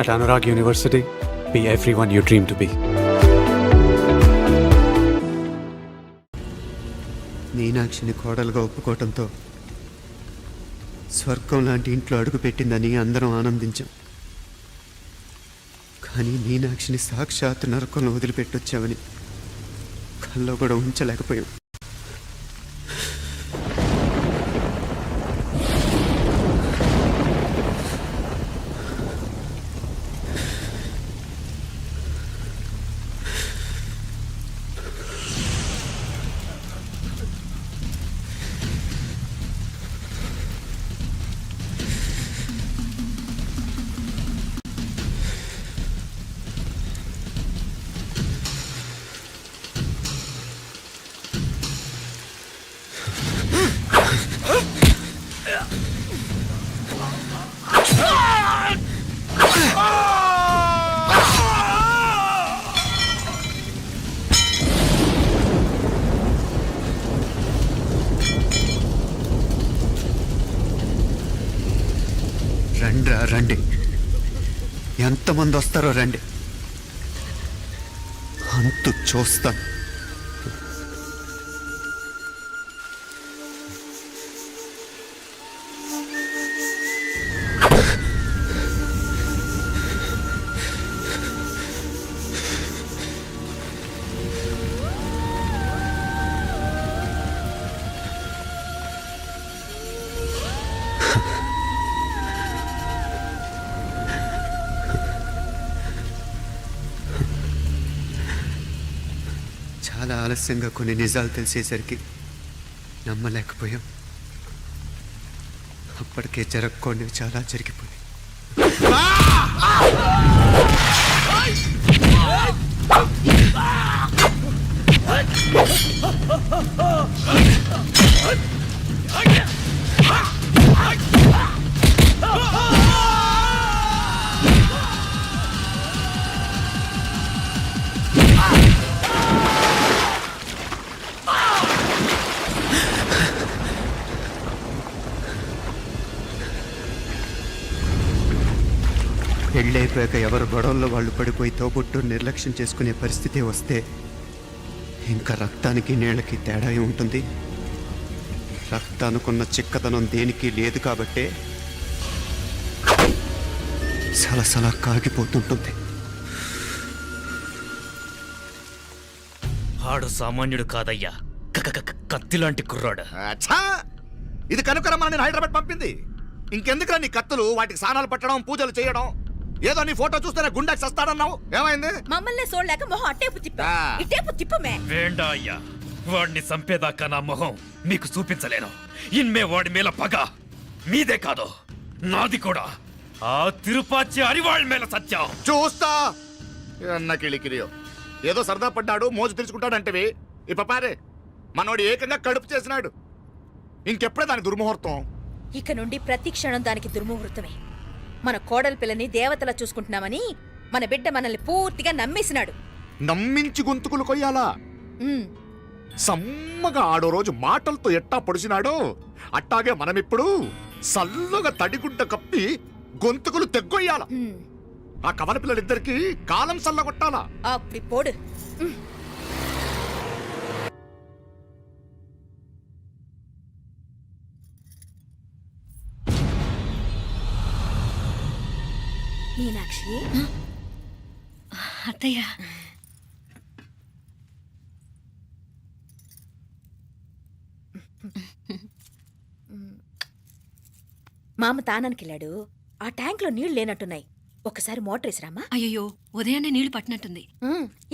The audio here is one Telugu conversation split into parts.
At Anurag University, be everyone you dream to be. మీనాక్షిని కోడలుగా ఒప్పుకోవటంతో స్వర్గం లాంటి ఇంట్లో అడుగుపెట్టిందని అందరం ఆనందించాం. కానీ మీనాక్షిని సాక్షాత్ నరకంలో వదిలిపెట్టొచ్చామని కల్లో కూడా ఉంచలేకపోయాం. రండి, ఎంతమంది వస్తారో రండి, అంతు చూస్తాను. చాలా ఆలస్యంగా కొన్ని నిజాలు తెలిసేసరికి నమ్మలేకపోయాం. అప్పటికే జరగకుండా చాలా జరిగిపోయి. పెళ్ళైపోయాక ఎవరు గొడవల్లో వాళ్ళు పడిపోయి తోబుట్టు నిర్లక్ష్యం చేసుకునే పరిస్థితి వస్తే ఇంకా రక్తానికి నీళ్ళకి తేడా ఉంటుంది. రక్తానుకున్న చిక్కదనం దేనికి లేదు కాబట్టే సలసలా కాగిపోతుంటుంది. ఆడు సామాన్యుడు కాదయ్యా, కత్తిలాంటి కుర్రాడు. ఇది కనుకరమ్మా నేను హైదరాబాద్ పంపింది. ఇంకెందుకురా నీ కత్తులు, వాటికి స్నానాలు పట్టడం, పూజలు చేయడం. ఏదో నీ ఫోటో చూస్తేనే గుండెకి సస్తాడన్నావు, ఏమైంది? మమ్మల్ని చూడలేక మొహం అట్టేపు తిప్పా, ఇట్టేపు తిప్పమే. వేండా అయ్యా, వాడిని చంపేదాకా నా మొహం మీకు చూపించలేను. ఇన్మే వాడి మేల పగ మీదే కాదు, నాది కూడా. ఆ తిరుపాచి అరివాళ్ళ మేల సత్యం చూస్తా. అన్న కిళికిరియో ఏదో సరదా పడ్డాడు, మోజు తెచ్చుకుంటాడంటవి. ఈ పపారే మనోడు ఏకంగా కడుపు చేసినాడు. ఇంకెప్పుడే దాని దుర్ముహూర్తం. ఇక నుండి ప్రతి క్షణం దానికి దుర్ముహూర్తమే. మన కోడలి పిల్లని దేవతలా చూసుకుంటున్నామని మన బిడ్డ మనల్ని పూర్తిగా నమ్మేసినాడు. నమ్మించి గొంతుకులు కొయ్యాలా? సమ్మగా ఆడో రోజు మాటలతో ఎట్టా పొడిచినాడో అట్టాగే మనమిప్పుడు సల్లుగా తడిగుడ్డ కప్పి గొంతుకులు తెగ్గొయ్యాల. ఆ కవల పిల్లలిద్దరికి కాలం సల్లగొట్టాలా. అప్పుడు పోడు. మీనాక్షి, అత్తయ్య, మామ తానానికెళ్ళాడు. ఆ ట్యాంక్ లో నీళ్లు లేనట్టున్నాయి. ఒకసారి మోటార్ వేసిరామా. అయ్యో, ఉదయాన్నే నీళ్లు పట్టినట్టుంది.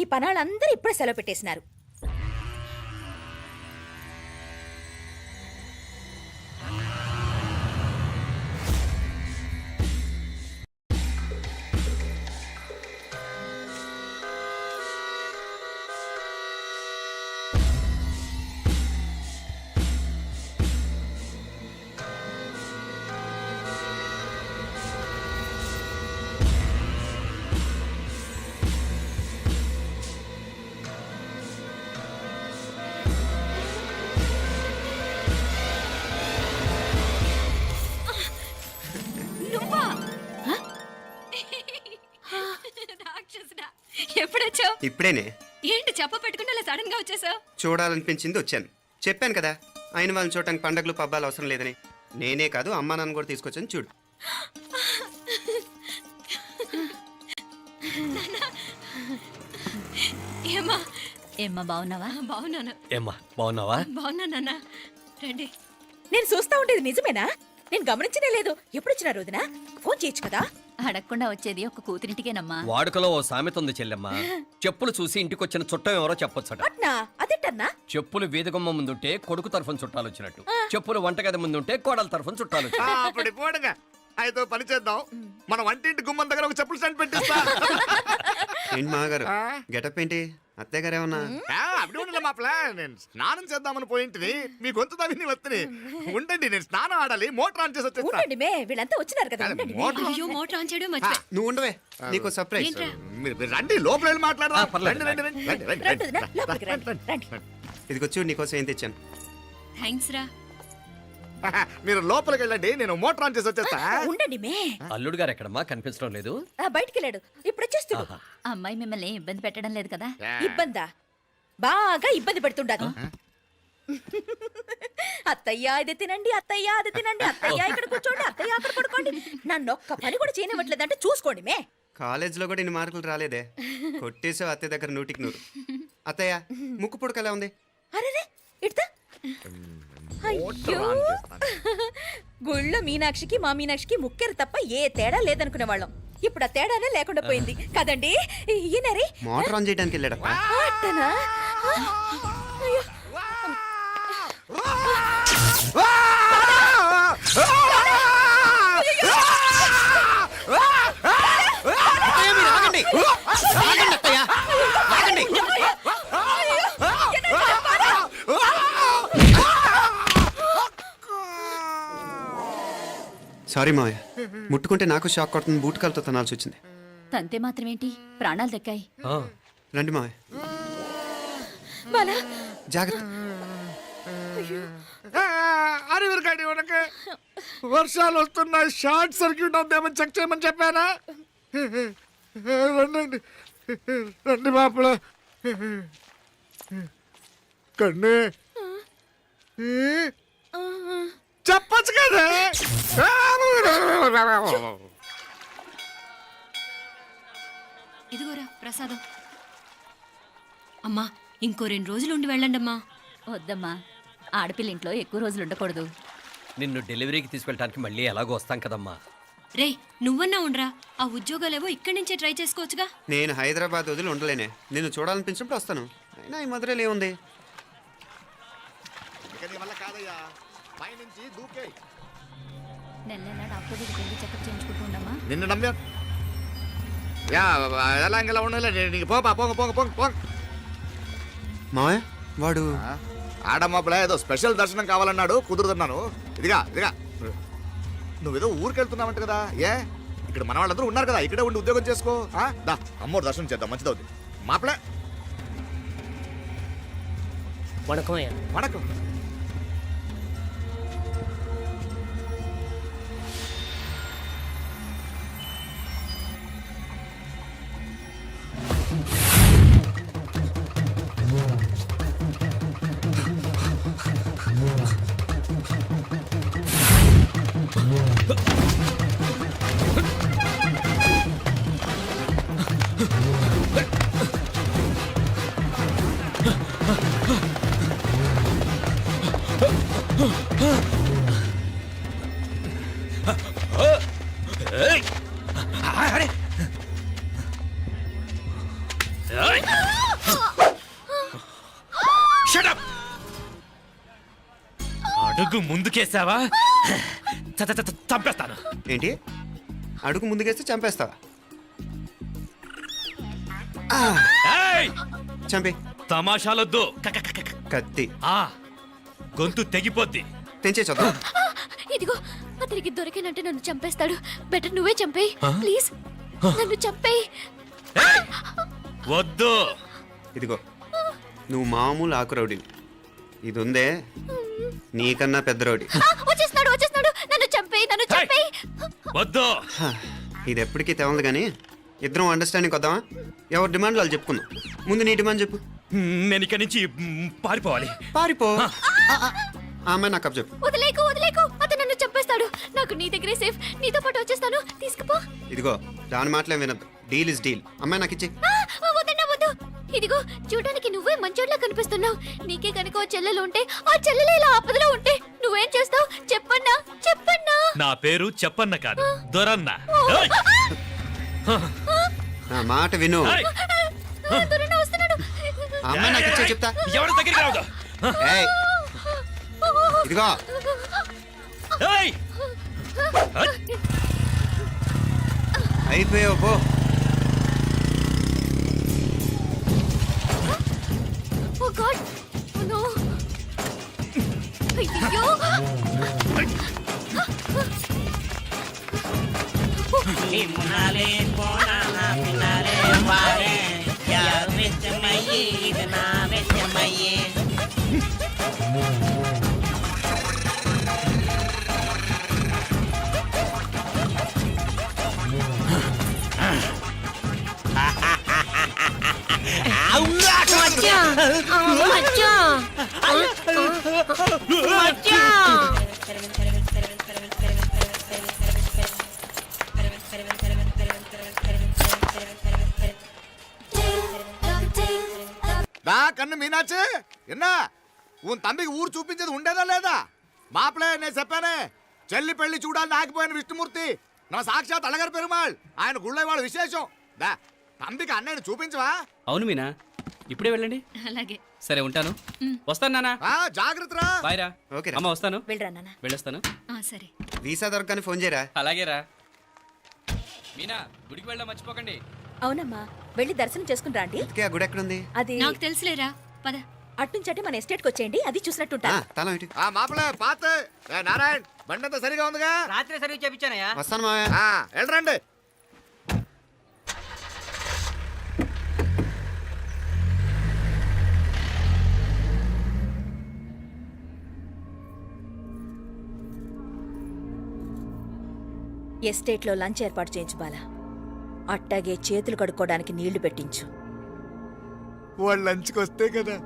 ఈ పనాళ్ళందరూ ఇప్పుడే సెలవు పెట్టేసినారు. రాక్షసుడా ఎప్పుడొచ్చావు? ఇప్పుడేనే ఏంటి చెప్ప పెట్టుకుంటే అలా సడన్ గా వచ్చేసావు? చూడాలనిపించింది వచ్చాను. చెప్పాను కదా అయిన వాళ్ళని చూడటానికి పండగలు పబ్బాలు అవసరం లేదని. నేనే కాదు అమ్మా నాన్న కూడా తీసుకొచ్చాను చూడు. ఏమ్మా? ఏమ్మా బాగున్నావా? బాగున్నాను. ఏమ్మా బాగున్నావా? బాగున్నా నాన్న. రండి. నేను చూస్తా ఉండేది నిజమేనా? నేను గమనించనే లేదు. ఎప్పుడొచ్చినా రోజున ఫోన్ చేయొచ్చు కదా. అడగకుండా వచ్చేది ఒక కూతురింటికేనమ్మా. వాడుకలో ఓ సామెత ఉంది చెల్లెమ్మ. చెప్పులు చూసి ఇంటికొచ్చిన చుట్టం ఎవరో చెప్పొచ్చట. అట్నా? అదేటన్నా? చెప్పులు వీధగుమ్మ ముందుంటే కొడుకు తరఫున చుట్టాలు వచ్చినట్టు, చెప్పులు వంటగది ముందుంటే కోడల తరఫున చుట్టాలు వచ్చినట్టు. అప్పుడు పోడుగా అయితే పని చేద్దాం. మన వంటింటి గుమ్మం దగ్గర ఒక చెప్పులు స్టాండ్ పెట్టిస్తా. ఏంటి మామగారు గెటప్ ఏంటి? అత్తయ్య గారు ఏమన్నా? అప్పుడు ఉండలే మా ప్లాన్. నేను స్నానం చేద్దామని పోయింటిని, మీ గొంతు తవ్వి వస్తుంది. ఉండండి, నేను స్నానం ఆడాలి, మోటార్ ఆన్ చేసి వచ్చేస్తా. ఉండండి మే, వీళ్ళంతా వచ్చినారు కదా. ఉండండి మే. మోటార్ అయ్యో మోటార్ ఆన్ చేయడం మర్చిపోయా. నువ్వు ఉండవే, నీకు సర్ప్రైజ్. ఏంట్రా? మీరు రండి, లోపల వెళ్ళి మాట్లాడదాం. పర్లేదు. రండి, రండి, రండి, రండి, రండి వదినా, రండి. లోపలికి రండి, రండి. ఇదిగో చూడు నీకోసం ఏం తెచ్చాను. థ్యాంక్స్ రా. మీరు లోపలికి వెళ్ళండి, నేను మోటార్ ఆన్ చేసి వచ్చేస్తా. ఉండండి మే. అల్లుడు గారు ఎక్కడమ్మా కనిపించడం లేదు? బయటికి వెళ్ళాడు, ఇప్పుడు వచ్చేస్తాడు. ఆహా. అమ్మాయి మిమ్మల్ని ఇబ్బంది పెట్టడం లేదు కదా? ఇబ్బందా? బాగా ఇబ్బంది పెడుతుండదు. అత్తయ్య ఇది తినండి, అత్తయ్య అది తినండి, అత్తయ్య ఇక్కడ కూర్చోండి, అత్తయ్య అక్కడ పడుకోండి. నన్ను ఒక్క పని కూడా చేయనివ్వట్లేదంటే చూసుకోండి మే. కాలేజీలో కూడా ఇన్ని మార్కులు రాలేదే. కొట్టేసావు అత్తయ్య దగ్గర 100కి 100. అత్తయ్య ముక్కు పుడక ఎలా ఉంది? అరే ఇడతా. అయ్యో, గుళ్ళో మీనాక్షికి మా మీనాక్షికి ముక్కెరు తప్ప ఏ తేడా లేదనుకునే వాళ్ళం. ఇప్పుడు ఆ తేడానే లేకుండా పోయింది కదండి. ఈయనరి మోటార్ ఆన్ చేయడానికి వెళ్ళాడప్ప. అట్టనా? అయ్యో. సారీ మావయ్య, ముట్టుకుంటే నాకు షాక్ కొడుతుంది. బూటకాలతో తనాల్సి వచ్చింది. తంతే మాత్రమేంటి, ప్రాణాలు దక్కాయి. ఆ, రండి మావయ్య, బాలా, జాగ్రత్త. అరివిరకాడి ఉనకే వర్షాలు వస్తున్నాయి, షార్ట్ సర్క్యూట్ అవుతామని చెక్ చేయమని చెప్పానా? రండి రండి మాపల కన్ను చెప్పచ్చు కదా. ఇదిగోరా ప్రసాదం. అమ్మా ఇంకో 2 రోజులు ఉండి వెళ్ళండమ్మా. వద్దమ్మా, ఆడపిల్ల ఇంట్లో ఎక్కువ రోజులు ఉండకూడదు. నిన్ను డెలివరీకి తీసుకెళ్ళడానికి మళ్ళీ ఎలాగో వస్తాం కదమ్మా. రేయ్ నువ్వన్నా ఉండరా, ఆ ఉద్యోగాలేవో ఇక్కడి నుంచే ట్రై చేసుకోవచ్చుగా. నేను హైదరాబాద్ వదిలి ఉండలేనే. నిన్ను చూడాలనిపించినప్పుడు వస్తాను. అయినా ఈ మధురలో ఏముంది? వల్ల కాదయ్యా, పైనుంచి దూకే. నెల నెల డాక్టర్ దగ్గరికి వెళ్ళి చెకప్ చేయించుకుంటూ ఉండమ్మా. నిన్ను నమ్మా యా ఎలా ఇంకెలా ఉండాలి. నీకు పోపా పోంగ పోంగ పోంగ పోంగ. మావయ్య వాడు ఆడమ్మప్పుడే ఏదో స్పెషల్ దర్శనం కావాలన్నాడు, కుదురుతున్నాను. ఇదిగా నువ్వేదో ఊరికి వెళ్తున్నావంట కదా. ఏ ఇక్కడ మన వాళ్ళందరూ ఉన్నారు కదా, ఇక్కడే ఉండి ఉద్యోగం చేసుకో. దా అమ్మోరు దర్శనం చేద్దాం, మంచిదవుతుంది. మాపలే వణకం. ఏయ్! అరే! ఏయ్! Shut up! అడుగు ముందుకేసావా చంపేస్తాను. ఏంటి? అడుగు ముందుకేస్తే చంపేస్తావా? ఏయ్! చంపి. తమాషాలొద్దు. కత్తి ఆ గొంతు తెగిపోద్ది. తెంచే చూద్దాం. ఇదిగో అతనికి దొరికినంటే నన్ను చంపేస్తాడు. బెటర్ నువ్వే చంపేయి ప్లీజ్, నన్ను చంపేయి. ఏయ్! వద్దు. ఇదిగో నువ్వు మామూలు ఆకు రౌడీ. ఇది ఉందే నీకన్నా పెద్ద రౌడీ. వచ్చేస్తున్నాడు, నన్ను చంపేయి, నన్ను చంపేయి. వద్దు. ఇది ఎప్పటికీ తెవలదు కానీ ఇద్దరం అండర్స్టాండింగ్ వద్దామా? ఎవరి డిమాండ్లు వాళ్ళు చెప్పుకుందాం. ముందు నీ డిమాండ్ చెప్పు. నేను ఇక్కడి నుంచి పారిపోవాలి. పారిపో. ఆ అమ్మాయి నాకు చెప్పు. వదిలేకు వదిలేకు, అతను నన్ను చంపేస్తాడు. నాకు నీ దగ్గరే సేఫ్. నీతో పాటు వచ్చేస్తాను, తీసుకుపో. ఇదిగో దాని మాటలే వినద్దు. Deal is deal. అమ్మాయి నాకు ఇచ్చే. వద్దన్నా వద్దు. ఇదిగో చూడడానికి నువ్వే మంచోట్లా కనిపిస్తున్నావు. నీకే కనుక ఓ చెల్లెలు ఉంటే, ఆ చెల్లెలు ఇలా ఆపదలో ఉంటే నువ్వేం చేస్తావు? చెప్పన్నా చెప్పన్నా. నా పేరు చెప్పన్న కాదు, దొరన్న. ఏయ్! నా మాట విను. ఏయ్! దూరాన వస్తున్నాడు. ఆ అమ్మాయి నాకు ఇచ్చే చెప్తా. ఎవరి దగ్గరికి రావద్దు. ఏయ్, ఇదిగో ఏయ్! అయిపోయావు పో. ఓ గాడ్, నో. అయ్యో. దా కన్ను మీనాచి ఎన్నా ఉన్ తండ్రికి ఊరు చూపించేది ఉండేదా లేదా? మాపలే నేను చెప్పానే, చెల్లి పెళ్లి చూడాలని ఆగిపోయిన విష్ణుమూర్తి నా సాక్షాత్ అళగర్ పెరుమాళ్. ఆయన గుళ్ళో వాళ్ళ విశేషం. దా తండ్రికి అన్నయ్యని చూపించవా? అవును మీనా, ఇప్పుడే వెళ్ళండి. అలాగే. సరే ఉంటాను. వస్తాను నాన్న. జాగ్రత్తరా. బాయ్ రా. ఓకే అమ్మ వస్తాను. వెళ్ళరా నాన్న. వెళ్ళొస్తాను. సరే. వీసా దొరకని ఫోన్ చేయరా. అలాగే రా. మీనా, గుడికి వెళ్ళడం మర్చిపోకండి. అవునమ్మా, వెళ్ళి దర్శనం చేసుకుని రండి. ఇంతకీ ఆ గుడి ఎక్కడుంది? అది నాకు తెలుసులేరా, పద. అట్నుంచి మన ఎస్టేట్కి వచ్చేయండి, అది చూసినట్టుంటా. తల ఇటు. మాపలే పాత నారాయణ్ బండంతా సరిగా ఉందిగా? రాత్రి సర్వీస్ చేయించానయ్యా. వస్తాను మావయ్య. వెళ్ళరండి. ఎస్టేట్లో లంచ్ ఏర్పాటు చేయించు బాలా. అట్టాగే చేతులు కడుక్కోవడానికి నీళ్లు పెట్టించు. వాళ్ళు లంచ్కి వస్తే కదా.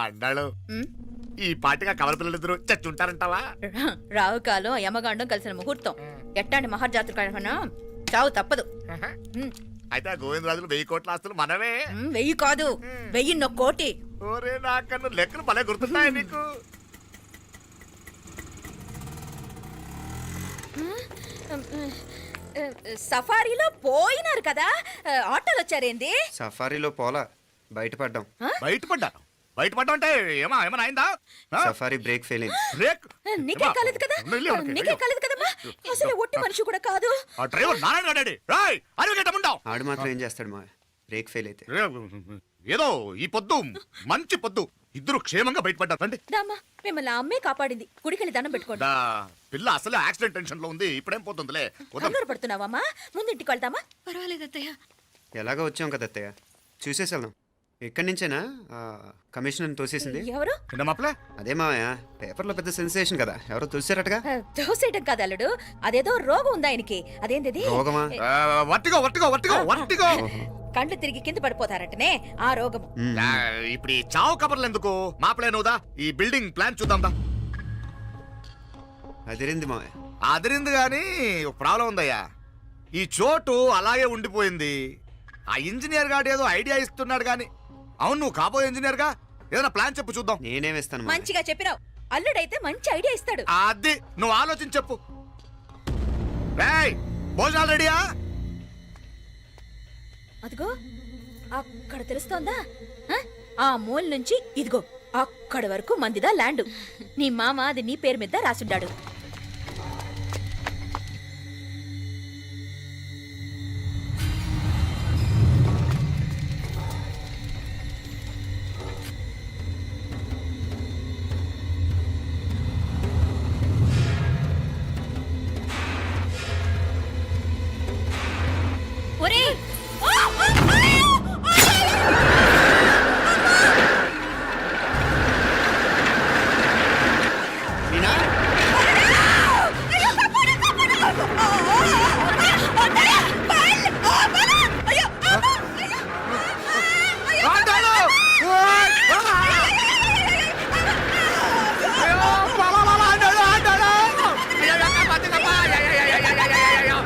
అన్నాడు ఈ పాటిగా కవల పిల్లలిద్దరూ చచ్చుంటారంటావా? రావు కాలం యమగాండం కలిసిన ముహూర్తం. ఎట్టాంటి మహర్జాతృ కన్నా చావు తప్పదు. అయితే ఆ గోవిందరాజులు 1000 కోట్ల ఆస్తులు మనమే. 1000 కాదు, 1001 కోటి. ఓరే నాకన్ను లెక్కలు భలే గుర్తున్నాయి నీకు. సఫారీలో పోయినారు కదా, ఆటోలు వచ్చారేంది? సఫారీలో పోలా, బయటపడ్డాం. బయటపడ్డాను. బయటపడ్డా అంటే ఏమైనా అయిందా సఫారీ బ్రేక్ ఫెయిల్ అయింది. బ్రేక్ నీకే కాలేదు కదా నీకే కాలేదు కదమ్మా అసలు ఒట్టి మనిషి కూడా కాదు. ఆ డ్రైవర్ నారాయణ గడ్డి రాయ్ అరగటముంటావు ఆడు మాత్రం ఏం చేస్తాడు మావయ్య, బ్రేక్ ఫెయిల్ అయితే. ఏదో ఈ పొద్దు మంచి పొద్దు ఇద్దరు క్షేమంగా బయటపడ్డారు రండి. దామా మిమ్మల్ని ఆ అమ్మే కాపాడింది. గుడికెళ్ళి దండం పెట్టుకోండి. దా, పిల్ల అసలే యాక్సిడెంట్ టెన్షన్ లో ఉంది, ఇప్పుడేం పోతుందిలే. వద్దాం. కంగారు పడుతున్నావమ్మా, ముందు ఇంటికి వెళ్తామా? పర్వాలేదు అత్తయ్య. ఎలాగో వచ్చాం కదా అత్తయ్య, చూసేసి వెళ్దాం. ఎక్కడి నుంచేనా కమిషనర్ తోసేసింది? ఎవరు? నిన్న మాపలే అదే మావయ్య, పేపర్లో పెద్ద సెన్సేషన్ కదా, ఎవరో తోసారటగా. దోసేయటం కాదు అల్లుడు, అదేదో రోగం ఉంది ఆయనకి. అదేంటిది? రోగమా? వర్టిగో వర్టిగో వర్టిగో వర్టిగో కండ్లు తిరిగి కింద పడిపోతారటనే ఆ రోగం. ఇప్పుడు ఈ చావు కబర్లు ఎందుకు మాపలే నువ్వుదా, ఈ బిల్డింగ్ ప్లాన్ చూద్దాందా. అదిరింది మావయ్య. అదిరింది గాని ఒక ప్రాబ్లం ఉందయ్యా, ఈ చోటు అలాగే ఉండిపోయింది. ఆ ఇంజనీర్ గాడు ఏదో ఐడియా ఇస్తున్నాడు గాని. అవును, నువ్వు కాబోయే ఇంజనీర్ గా ఏదైనా ప్లాన్ చెప్పు చూద్దాం. నేనేమిస్తాను మంచిగా చెప్పినావు. అల్లుడైతే మంచి ఐడియా ఇస్తాడు. అది నువ్వు ఆలోచించి చెప్పు. రేయ్, భోజనాలు రెడీయా? అదిగో అక్కడ తెలుస్తోందా? ఆ మూల నుంచి ఇదిగో అక్కడ వరకు మందిదా ల్యాండ్. నీ మామ అది నీ పేరు మీద రాసుండాడు. ఒరేయ్, మీనా, ఆండాడు! ఓయ్! అయ్యో, బాబా, బాబా, ఆండాడు, ఆండాడు! అయ్యో, కాపాడుకప్పా! అయ్యో, ఆండాడు! అయ్యో,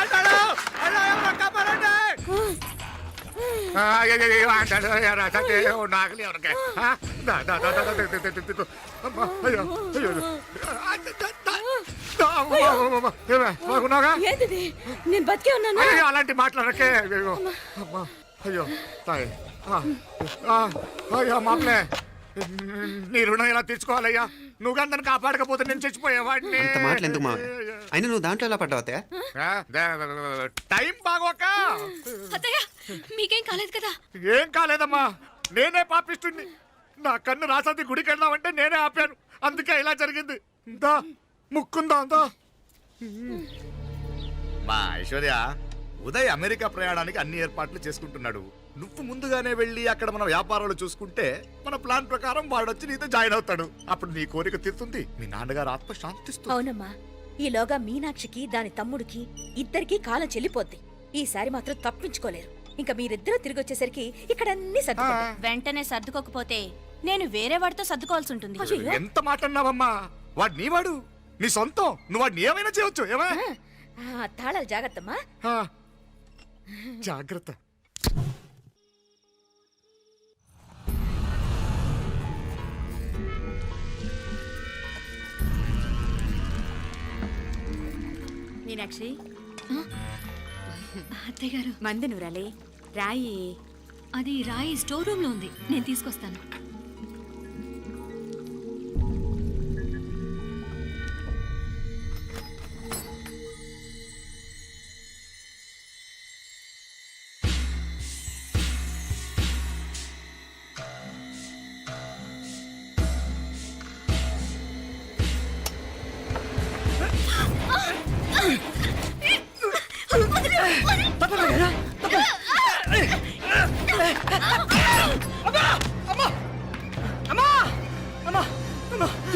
ఆండాడు! అయ్యో, ఎవరో కాపాడండి! అయ్యో, ఆండాడు, అయ్యో, నాగలి ఎవరికి? అయ్యో, అయ్యో, బాగున్నాగా? ఏంటిది? నేను బతికే ఉన్నాను. అయ్యో, అలాంటి మాట్లాడకే. అయ్యో, అమ్మా, అయ్యో, తాయ్. అయ్యో, మాపలే, నీ రుణం ఎలా తీర్చుకోవాలయ్యా? నువ్వు అందరిని కాపాడకపోతే నేను చచ్చిపోయేవాడిని. అంత మాటలు ఎందుకు మావయ్య? అయినా నువ్వు దాంట్లో ఎలా పడ్డావు అత్తయ్య? టైం బాగోక. అత్తయ్య మీకేం కాలేదు కదా? ఏం కాలేదమ్మా, నేనే పాపిస్తుంది. నా కన్ను రాసాది గుడికి వెళ్దామంటే నేనే ఆపాను, అందుకే ఇలా జరిగింది. దా, ముక్కుందా అంతా. మా ఐశ్వర్య, ఉదయ్ అమెరికా ప్రయాణానికి అన్ని ఏర్పాట్లు చేసుకుంటున్నాడు. నువ్వు ముందుగానే వెళ్ళి అక్కడ మన వ్యాపారాలు చూసుకుంటే మన ప్లాన్ ప్రకారం వాడొచ్చి నీతో జాయిన్ అవుతాడు. అప్పుడు నీ కోరిక తీరుతుంది, మీ నాన్నగారు ఆత్మ శాంతిస్తుంది. అవునమ్మా, ఈలోగా మీనాక్షికి దాని తమ్ముడికి ఇద్దరికి కాలం చెల్లిపోద్ది. ఈసారి మాత్రం తప్పించుకోలేరు. ఇంకా మీరిద్దరూ తిరిగి వచ్చేసరికి ఇక్కడ అన్ని సర్దుకుంటాయి. వెంటనే సర్దుకోకపోతే నేను వేరే వాడితో సర్దుకోవాల్సి ఉంటుంది. అయ్యో. ఎంత మాట అన్నావమ్మా, వాడు నీవాడు, నీ సొంతం, నువ్వు వాడిని ఏమైనా చేయొచ్చు. ఏమా తాళాలు జాగ్రత్తమ్మా. జాగ్రత్త. మీనాక్షి, అత్తయ్య గారు, మందు నూరాలే రాయి. అది రాయి స్టోర్ రూమ్ లో ఉంది, నేను తీసుకొస్తాను.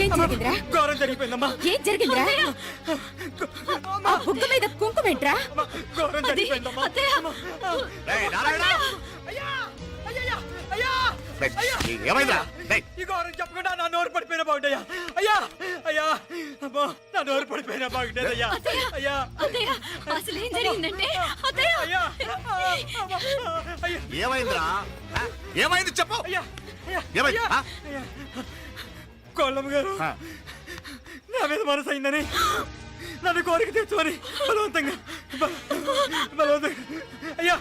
ఏం జరిగిందిరా? ఘోరం జరిగిపోయిందమ్మా, ఏం జరిగిందిరా? ఆ బుగ్గ మీద కుంకుమేంట్రా? ఘోరం జరిగిపోయిందమ్మా. రేయ్, నారాయణ! రేయ్, ఏమైందా? రేయ్, ఈ ఘోరం చెప్పకుండా నా నోరు పడిపోయిన బాగుంటాయా? అయ్యా, అయ్యా, అమ్మో, నా నోరు పడిపోయిన బాగుంటేదయ్యా. అయ్యా, అత్తయ్య, అసలు ఏం జరిగిందంటే అత్తయ్య, అయ్యా, అయ్యా, ఏమైందిరా? ఆ? ఏమైంది చెప్పు. అయ్యా, అయ్యా, ఏమైంది? ఆ? కోళ్ళమ్మ గారు ఆ. నా మీద మనసు అయిందని నన్ను కోరిక తెచ్చుకొని బలవంతంగా బలవంతంగా అయ్యా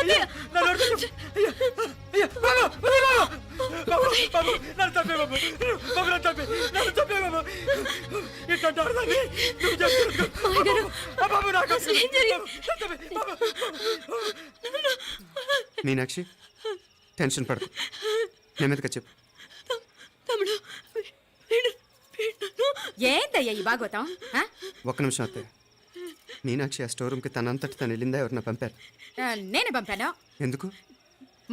అయ్యా నన్ను వదిలేయ్. అయ్యా అయ్యా బాబు బాబు బాబు నన్ను చంపే బాబు బాబు నన్ను చంపే బాబు ఇట్లాంటి ఆడదాన్ని నువ్వు చేస్తున్నావు బాబు నాకు మీనాక్షి టెన్షన్ పడకు నెమ్మదిగా చెప్పు. ఏంటయ్యా ఈ భాగవతం ఆ? ఒక్క నిమిషం అత్తయ్య. మీనాక్షి ఆ స్టోర్ రూమ్కి తనంతటి తను వెళ్ళిందా ఎవరన్నా పంపారు? నేనే పంపాను. ఎందుకు?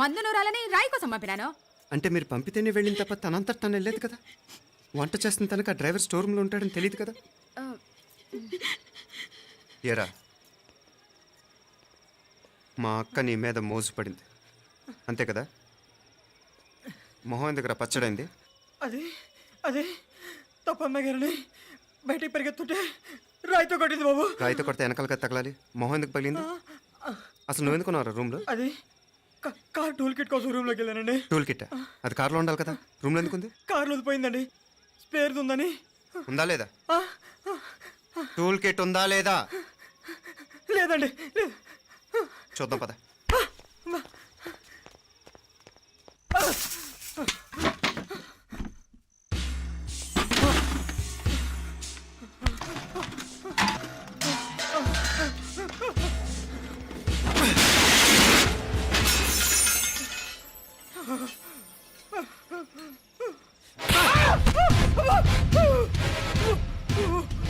మందు నూరాలని రాయి కోసం పంపినాను. అంటే మీరు పంపితేనే వెళ్ళిన తప్ప తనంతటి తను వెళ్ళలేదు కదా. వంట చేస్తున్న తనకు ఆ డ్రైవర్ స్టోర్ రూమ్లో ఉంటాడని తెలియదు కదా. ఏరా మా అక్క నీ మీద మోజు పడింది అంతే కదా. మొహం ఎందుకు పచ్చడైంది? అది అది తప్పమ్మ గారిని బయటికి పరిగెత్తుంటే రాయితో కొట్టింది బాబు. రాయితో కొడితే వెనకాలగా తగలాలి. మొహం ఎందుకు పగిలింది? అసలు నువ్వు ఎందుకున్నావు రూమ్లో? అది కార్ టూల్ కిట్ కోసం రూమ్లోకి వెళ్ళానండి. టూల్ కిట్ అది కార్లో ఉండాలి కదా, రూమ్లో ఎందుకుంది? కార్లో పోయిందండి, స్పేర్ ఉందని. ఉందా లేదా? టూల్ కిట్ ఉందా లేదా? లేదండి లేదు. చూద్దాం పద.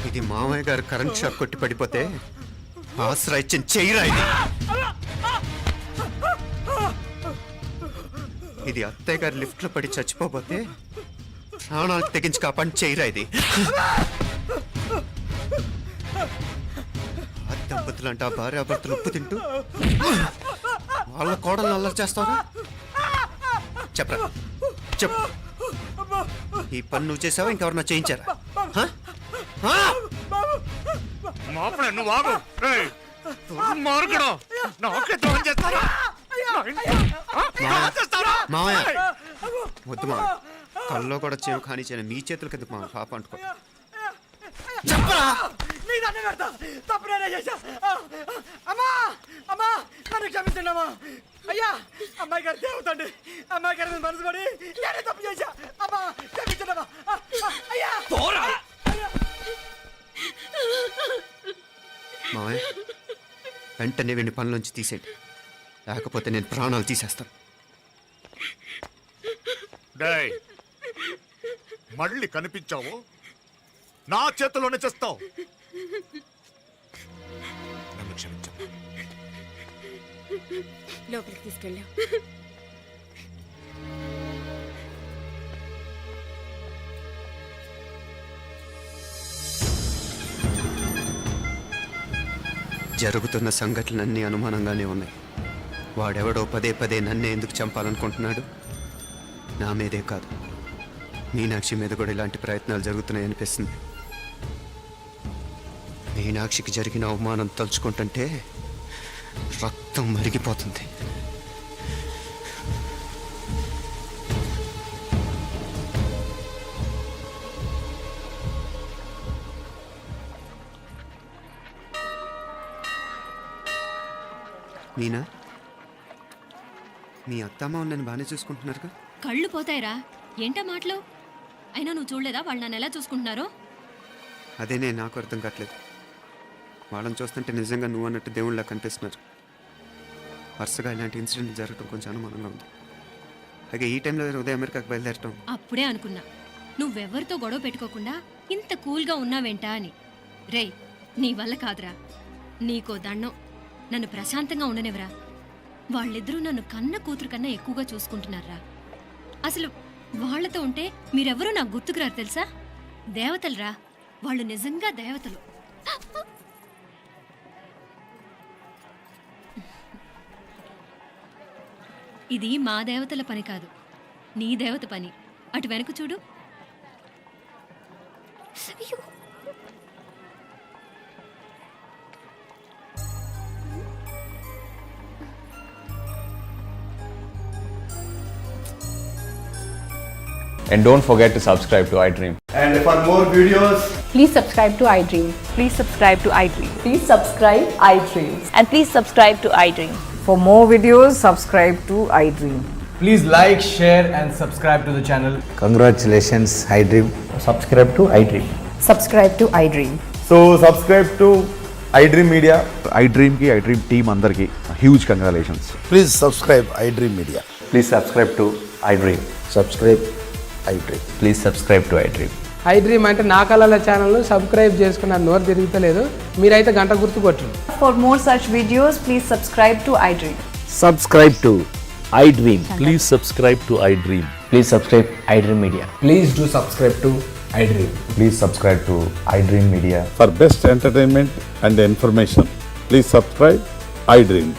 ఇది మామయ్య గారు కరెంట్ షాక్ కొట్టి పడిపోతే ఆసరా ఇచ్చిన చెయ్యిరా ఇది. ఇది అత్తయ్య గారు లిఫ్ట్ లో పడి చచ్చిపోతే ప్రాణాలు తెగించి కాపాడి చెయ్యిరా ఇది. ఆ దంపతులు అంట భార్యాభర్తలు ఉప్పు తింటూ వాళ్ళ కోడలు అల్లరి చేస్తారా? చెప్పరా చెప్పు. ఈ పని నువ్వు చేసావా ఇంకెవరన్నా చేయించారా? మామయ్య వద్దు మా కల్లో కూడా చేవు కానీ చేయను. మీ చేతులు కదా మా పాప అంటుకో. చెప్పరా తప్పు నేనే చేశా. అమ్మా అమ్మా నన్ను క్షమించండి అమ్మా. అయ్యా అమ్మాయి గారు దేవతండి, అమ్మాయి గారి మనసు పడి నేనే తప్పు చేశా. అమ్మా క్షమించండి అమ్మా. అయ్యా మామయ్య వెంటనే వీడిని పనిలోంచి తీసేయండి, లేకపోతే నేను ప్రాణాలు తీసేస్తాను. మళ్ళీ కనిపించావు నా చేతిలోనే చేస్తావు. నన్ను క్షమించు. లోపలికి తీసుకెళ్ళాం. జరుగుతున్న సంఘటనలన్నీ అనుమానంగానే ఉన్నాయి. వాడెవడో పదే పదే నన్నే ఎందుకు చంపాలనుకుంటున్నాడు? నా మీదే కాదు, మీనాక్షి మీద కూడా ఇలాంటి ప్రయత్నాలు జరుగుతున్నాయనిపిస్తుంది. మీనాక్షికి జరిగిన అవమానం తలుచుకుంటుంటే రక్తం మరిగిపోతుంది. మీనా, మీ అత్తమ్మ నన్ను బాగానే చూసుకుంటున్నారుగా? కళ్ళు పోతాయిరా, ఏంటా మాటలు? అయినా నువ్వు చూడలేదా వాళ్ళు నన్ను ఎలా చూసుకుంటున్నారో? అదేనే నాకు అర్థం కావట్లేదు. వాళ్ళని చూస్తుంటే నిజంగా నువ్వు అన్నట్టు దేవుళ్ళ కనిపిస్తున్నారు. వరుసగా ఇలాంటి ఇన్సిడెంట్ జరగడం కొంచెం అనుమానంగా ఉంది. అలాగే ఈ టైంలో ఉదయం అమెరికాకు బయలుదేరటం. అప్పుడే అనుకున్నా నువ్వెవరితో గొడవ పెట్టుకోకుండా ఇంత కూల్గా ఉన్నావేంటా అని. రేయ్ నీ వల్ల కాదురా, నీకో దండం, నన్ను ప్రశాంతంగా ఉండనివరా. వాళ్ళిద్దరూ నన్ను కన్న కూతురు కన్నా ఎక్కువగా చూసుకుంటున్నారా. అసలు వాళ్లతో ఉంటే మీరెవరూ నాకు గుర్తుకురారు తెలుసా? దేవతలురా వాళ్ళు, నిజంగా దేవతలు. ఇది మా దేవతల పని కాదు, నీ దేవత పని. అటు వెనక చూడు. And don't forget to subscribe to iDream. And for more videos, Please subscribe to iDream. Please subscribe to iDream. Please subscribe iDream. And please subscribe to iDream. For more videos, subscribe to iDream. Please like, share and subscribe to the channel. Congratulations iDream. Subscribe to iDream. Subscribe to iDream. So subscribe to iDream media. iDreamకి iDream టీమ్ అందరికీ huge congratulations. Please subscribe iDream media. Please subscribe to iDream. Subscribe iDream. Please subscribe to iDream. iDream అంటే నా కళల ఛానల్ సబ్స్క్రైబ్ చేసుకున్న నోరు తిరుగుతలేదు. మీరైతే గంట గుర్తు కొట్టండి. For more such videos, please subscribe to iDream. Subscribe to iDream. Please subscribe to iDream. Please subscribe iDream Media. Please do subscribe to iDream. Please subscribe to iDream media. For best entertainment and information please subscribe iDream.